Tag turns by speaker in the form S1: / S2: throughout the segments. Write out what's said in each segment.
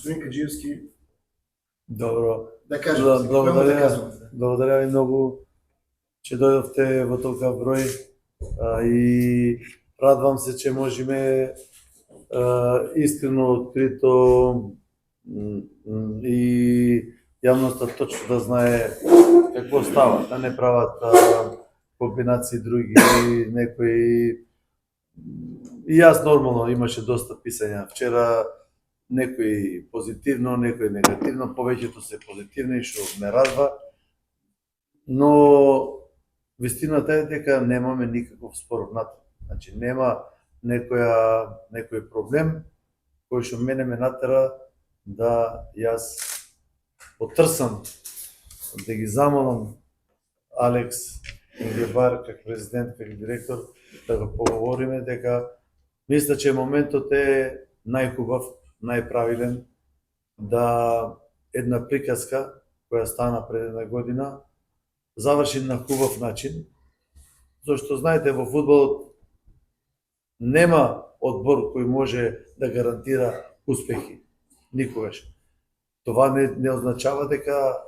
S1: Господин Каджиевски,
S2: Добро.
S1: да кажете,
S2: Благодаря ви многу че дојдовте во толков број и радвам се че можеме искрено, открито и јавноста точно да знае какво става, да не прават комбинации други, некои. И јас нормално имаше доста писања. Вчера некои позитивно, некои негативно, повеќето се позитивни, што ме радва. Но вистината е дека немаме никаков спор внатре. Значи нема некој проблем кој што мене ме натера да јас потрсам да ги замолам Алекс Ингебар как президент, как директор, да го поговориме дека мисля че моментот е најхубав, најправилен, да една приказка која стана пред една година заврши на хубав начин, зашто знаете во фудбалот нема одбор кој може да гарантира успехи никогаш. Това не означава дека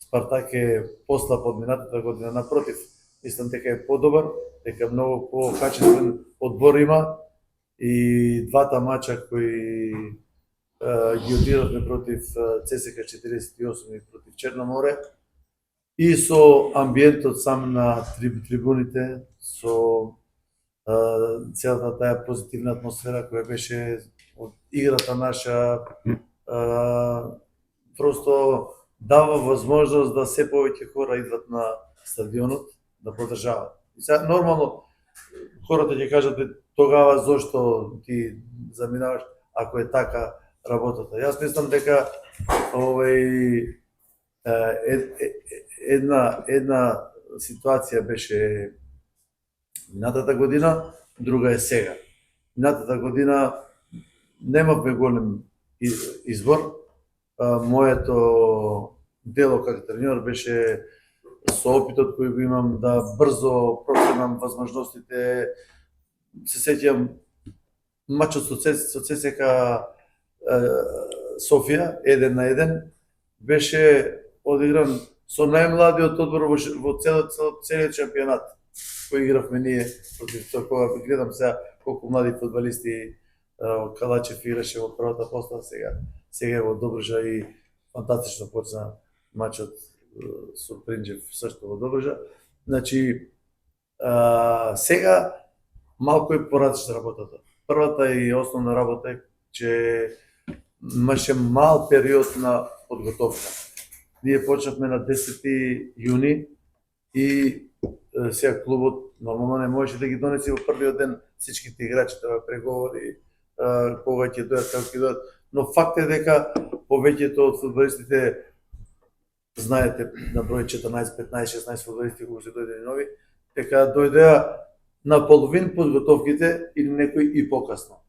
S2: Спартак е послаб од минатата година, напротив, мислам дека е подобар, дека многу покачествен одбор има и двата мача кои ги одигравме против ЦСКА 48 и против Черноморе и со амбиентот сам на трибуните, со целата таа позитивна атмосфера која беше од играта наша, просто дава возможност да се повеќе хора идват на стадионот да поддржават. И сега нормално хората ќе кажат тогава зошто ти заминаваш ако е така работата. Јас мислам дека една ситуација беше минатата година, друга е сега. Минатата година немавме голем избор. Моето дело како тренер беше со опитот кој го имам да брзо проценам возможностите. Се сеќам мачот со ЦСКА Софија 1-1 беше одигран со најмладиот одбор во целиот шампионат кој игравме ние против тоа. Кога гледам сега колку млади фудбалисти, Калачев играше во првата постава, сега во Добружа и фантастично почна мачот со Принџев сашто во Добружа. Значи сега малку е поразлична работата. Првата и основна работа е че имаше мал период на подготовка. Ние почнавме на 10 јуни и сега клубот нормално не можеше да ги донесе во првиот ден всичките играчи, да преговори кога ќе дојдат, како ќе дојдат. Но факт е дека повеќето од фудбалистите, знаете, на број 14, 15, 16 фудбалисти кога се дојде нови, дека дојдеа на половин подготовките или некои и покасно.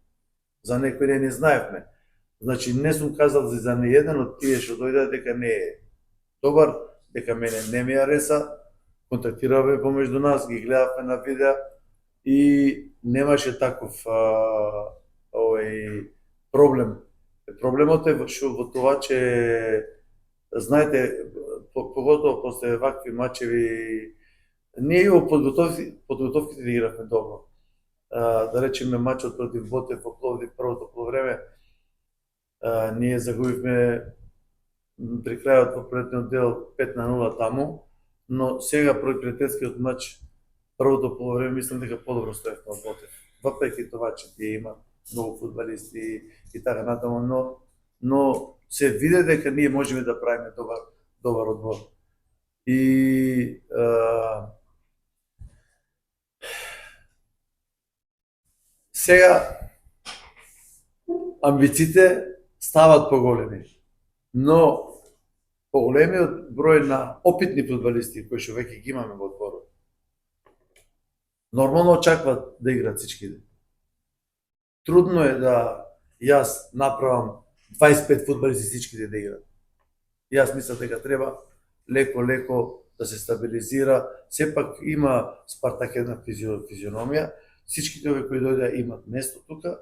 S2: За некои не знаевме. Значи не сум казал за ни еден од тие што дојдеа дека не е добар, дека мене не ми ареса. Контактиравме помеѓу нас, ги гледавме на видеа и немаше таков проблем. Проблемот е во тоа че знаете, поготово после вакви мачеви, ние и во подготовките да игравме добро. Да речеме мачот против Ботев во Пловдив првото полувреме, ние загубивме при крајот во првиот дел 5-0 таму, но сега пријателскиот мач првото полувреме мислам дека подобро стоевме од Ботев. Вапреки тоа че тие има многу фудбалисти и така натаму, но се виде дека ние можеме да правиме добар одбор. И сега амбициите стават поголеми, но поголемиот број на опитни фудбалисти кои што веќе ги имаме во одборот нормално очакват да играат всичките. Трудно е да јас направам 25 фудбалисти всичките да играат. Јас мислам дека треба леко да се стабилизира. Сепак има Спартак една физиономија. Всичките овие кои дојдеа имат место тука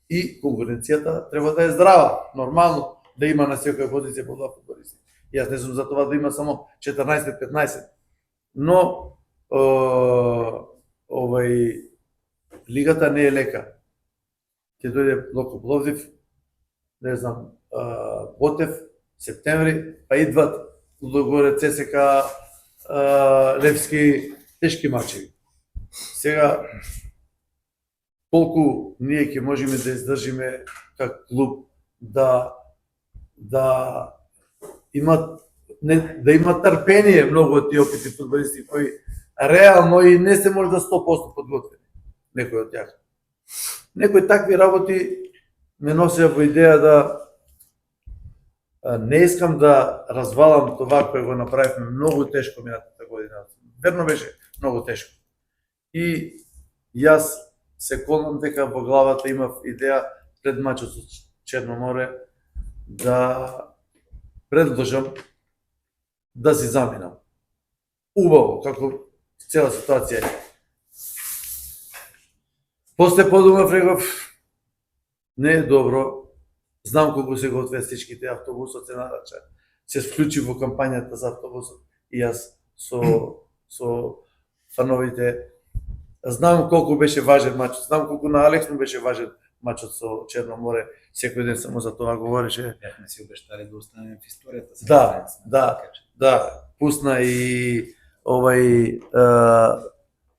S2: и конкуренцијата треба да е здрава, нормално да има на секоја позиција по два фудбалисти. Јас не сум за това да има само 14-15, но лигата не е лека. Ќе дојде Локо Пловдив, не знам, Ботев, септември, па идват Лудогорец, ЦСКА, Левски, тешки мачеви. Сега, колку ние ќе можеме да издржиме как клуб да имат трпение многу од тие опитни фудбалисти кои реално и не се може да 100% подготвени, некои од тях. Некои такви работи ме носеа во идеја да не искам да развалам това кое го направивме многу тешко минатата година. Верно беше многу тешко. И јас се колнам дека во главата имав идеја пред мачот со Черноморе да предложам да си заминам. Убаво, како цела ситуација е. После подумав, реков, не е добро, знам колку се готвеат всичките, автобусот се нарача, се вклучи во кампањата за автобусот и јас со фановите. Знам колку беше важен мачот, знам колку на Алекс му беше важен мачот со Черноморе, секој ден само за тоа говореше.
S1: Бяхме си обештали да останеме в историјата.
S2: Да, пусна и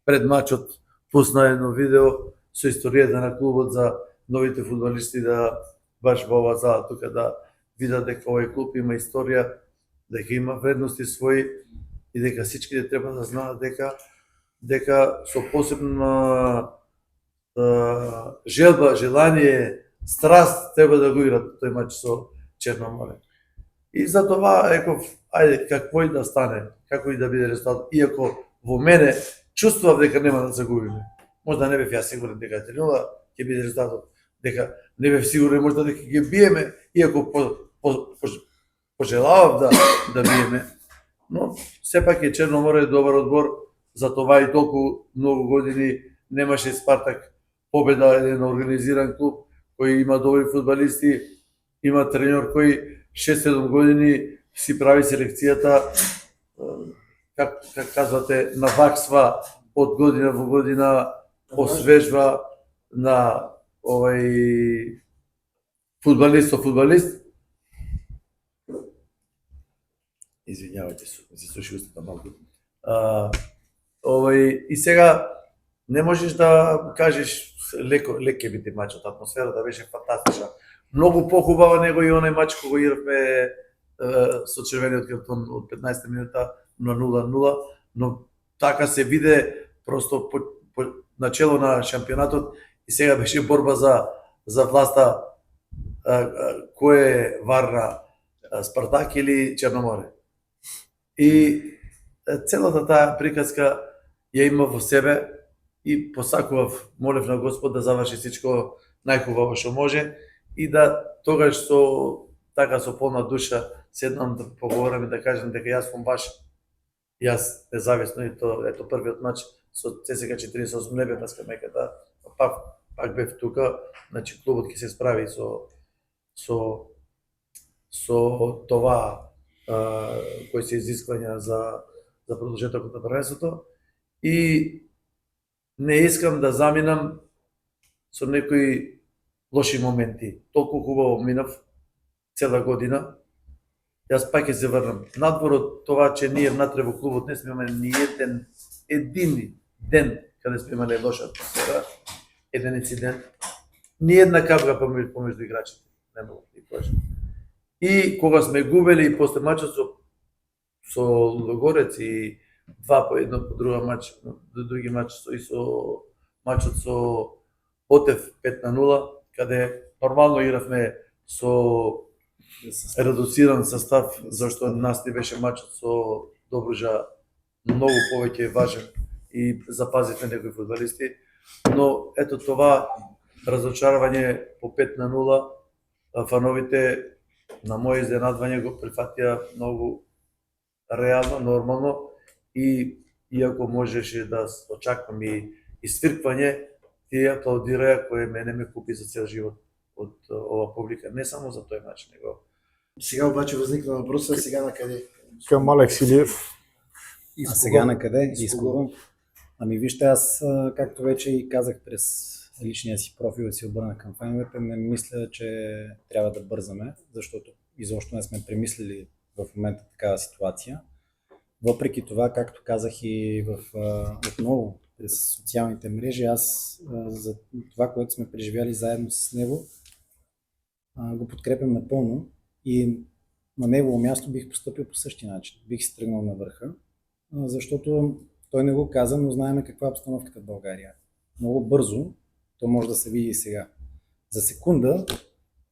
S2: пред мачот пусна едно видео со историјата на клубот за новите фудбалисти, да баш во оваа зала тука да видат дека овој клуб има историја, дека има вредности своји и дека всичките треба да знаат дека со посебна желба, желание, страст треба да го играт тој мач со Черноморе. И за това реков, ајде, какво и да стане, како и да биде резултат, иако во мене чувствував дека нема да загубиме. Можда не бев јас сигурен дека 3-0 ќе биде резултатот, дека не бев сигурен можда дека ќе биеме, иако пожелавав да биеме. Но сепак е Черноморе добар одбор, за това и толку многу години немаше Спартак победа, еден организиран клуб кој има добри фудбалисти, има тренер кој 6-7 години си прави селекцијата, как казвате, наваксва од година во година, освежва на фудбалист со фудбалист. Извинјавајте, се суши устата малку. И сега не можеш да кажеш лек ќе биде мачот, атмосферата беше фантастична. Многу похубава него и оној мач кога игравме со червениот картон од 15 минута на 0-0, но така се виде просто по начело на шампионатот и сега беше борба за власта, кој е Варна, Спартак или Черноморе. И целата таа приказка ја има во себе и посакував, молев на Господ да заврши всичко најхубаво што може и да тогаш со полна душа седнам да поговорам и да кажам дека јас сум јас независно и ето првиот мач со ЦСКА 48 не бев на скамејката, пак бев тука, значи клубот ќе се справи со това кои се изисквања за продолжетокот на првенството и не искам да заминам со некои лоши моменти. Толку хубаво минав цела година. Јас пак ќе се врнам. Надвор од това, че ние внатре во клубот не сме имали ни един ден каде сме имали лоша атмосфера, еден инцидент, ни една капка помеѓу играчите. Не могу да ти кажам. И кога сме губели и после мачот со Лудогорец и 2-1 по други мач и со мачот со Ботев 5-0, каде нормално игравме со редуциран состав, зашто нас не беше мачот со Добружа многу повеќе важен и запазивме некои фудбалисти, но ето това разочарување по 5-0, фановите на моје изненадвање го прифатија многу реално, нормално и иако можеше да очаквам и свирквање, ти аплаудира кој мене ме купи за цел живот од ова публика, не само за тој начин, него
S3: Сега обаче възникна въпроса, сега на къде?
S4: Към Алекс Илиев.
S1: А сега на къде? И с кого? Ами вижте, аз, както вече и казах през личния си профил да си обърна към феновете, не мисля, че трябва да бързаме, защото изобщо не сме премислили в момента такава ситуация. Въпреки това, както казах и отново през социалните мрежи, аз за това, което сме преживяли заедно с него, го подкрепям напълно и на негово място бих постъпил по същия начин. Бих се тръгнал на върха, защото той не го каза, но знаем каква е обстановката в България. Много бързо, то може да се види и сега. За секунда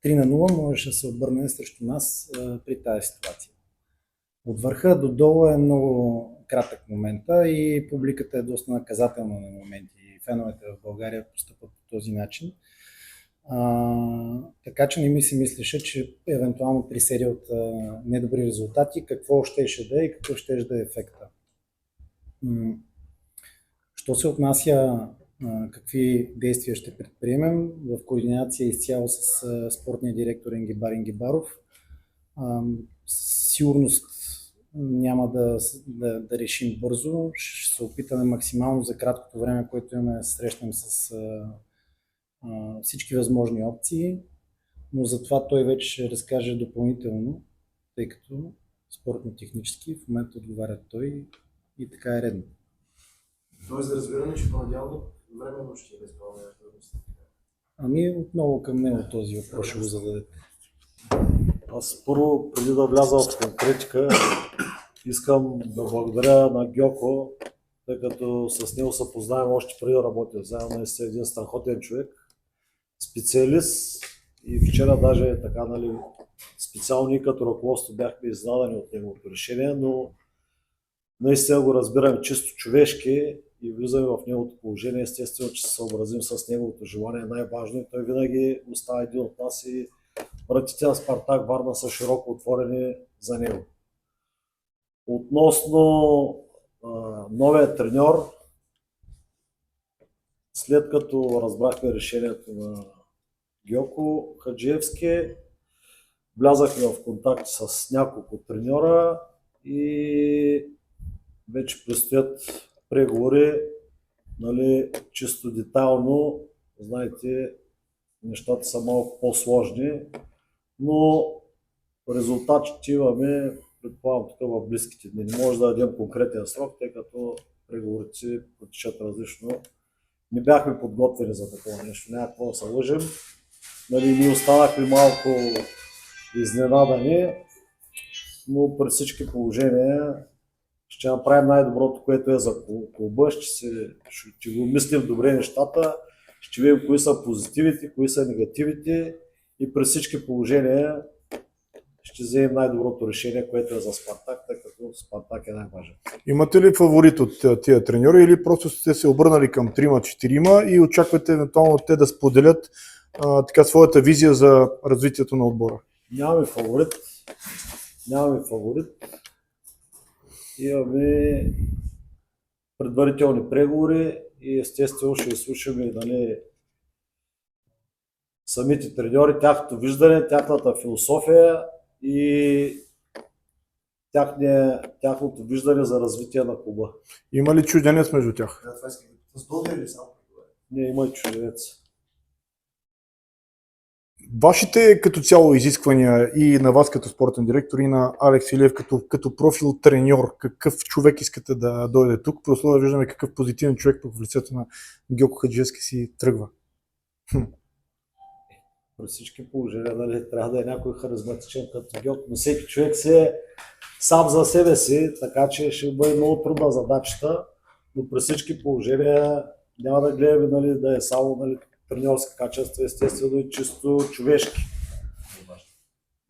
S1: 3-0 можеше да се обърне срещу нас при тази ситуация. От върха до долу е много кратък момента и публиката е доста наказателна на моменти. И феновете в България постъпват по този начин. Така че не ми се мислеше, че евентуално при серия от недобри резултати, какво щеше да е и какъв щеше да е ефекта. Що се отнася какви действия ще предприемем в координация изцяло с спортния директор Енгибар Енгибаров, сигурност няма да решим бързо. Ще се опитаме максимално за краткото време, което имаме, да се срещнем с всички възможни опции, но за това той вече ще разкаже допълнително, тъй като спортно-технически в момента отговаря той и така е редно.
S3: Тоест да разбираме, че понеделник временно ще изпълнява трудности.
S1: Ами отново към него този въпрос ще го зададете.
S4: Аз първо, преди да вляза в конкретика, искам да благодаря на Гьоко, тъй като с него се познаем още преди да работя заедно. Е един страхотен човек, специалист и вчера даже така, нали, специално и като ръководство бяхме изненадани от неговото решение, но наистина го разбираме чисто човешки и влизаме в неговото положение. Естествено, че се съобразим с неговото желание, най-важно и той винаги остава един от нас и вратите на Спартак Варна са широко отворени за него. Относно новия треньор, след като разбрахме решението на Гьоко Хаджиевски, влязахме в контакт с няколко треньора и вече предстоят преговори, нали, чисто детайлно. Знаете, нещата са малко по-сложни, но резултатите имаме, предполагам, тук в близките дни. Не може да дадем конкретен срок, тъй като преговорите протичат различно. Не бяхме подготвени за такова нещо, няма какво да се лъжим. Нали, ние останахме малко изненадани, но при всички положения ще направим най-доброто, което е за клуба, ще го мислим добре нещата, ще видим кои са позитивите, кои са негативите и при всички положения ще вземем най-доброто решение, което е за Спартак, тъй като Спартак е най-важен.
S5: Имате ли фаворит от тия треньори или просто сте се обърнали към 3-4 и очаквате евентуално те да споделят така своята визия за развитието на отбора?
S4: Нямаме фаворит. Имаме предварителни преговори и естествено ще изслушаме, нали, самите треньори, тяхното виждане, тяхната философия и тяхното виждане за развитие на клуба.
S5: Има ли чужденец между тях?
S3: Да, това искам да питам. С българи ли само?
S4: Не, има и чужденец.
S5: Вашите като цяло изисквания и на вас като спортен директор и на Алекс Илиев като профил треньор, какъв човек искате да дойде тук? Просто да виждаме какъв позитивен човек в лицето на Гьоко Хаджиевски си тръгва.
S4: При всички положения, нали, трябва да е някой харизматичен като Гьоко, но всеки човек си е сам за себе си, така че ще бъде много трудна задачата, но при всички положения няма да гледаме, нали, да е само, нали, треньорски качества, естествено и чисто човешки.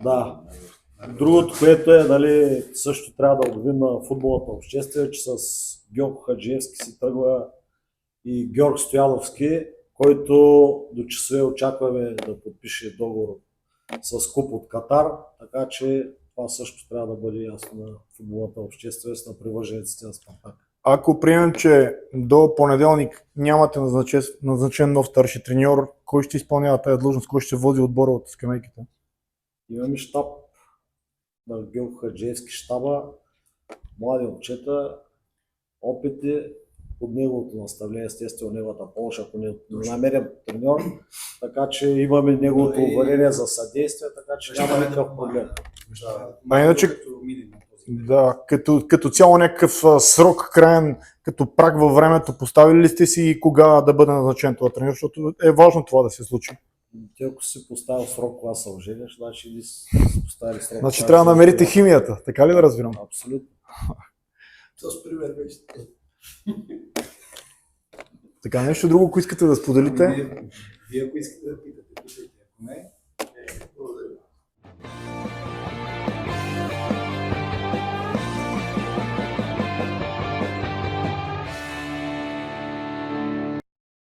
S4: Да. Другото, което е, нали, също трябва да обявим на футболната обществена, че с Гьоко Хаджиевски си тръгва и Георг Стояновски, който до часове очакваме да подпише договор с клуб от Катар, така че това също трябва да бъде ясно на футболната общественост, на привържениците на Спартак.
S5: ако приемем, че до понеделник нямате назначен нов старши треньор, кой ще изпълнява тази длъжност, кой ще води отбора от скамейките?
S4: Имаме щаб на Георги Хаджиевски щаба, млади момчета, опити, под неговото наставление, естествено неговата помощ, ако не намерим треньор, така че имаме неговото уверение за съдействие, така че няма никакъв проблем.
S5: А иначе, да, като цяло някакъв срок краен, като праг във времето, поставили ли сте си кога да бъде назначен това треньор, защото е важно това да се случи.
S4: Ти ако си поставил срок, кога се ожениш, значи или си поставили срок.
S5: Значи трябва да намерите химията, така ли да разбирам?
S4: Абсолютно.
S3: С пример вече.
S5: Така, нещо друго, ако искате да споделите?
S1: Вие ако искате да питате, питайте. Ако не,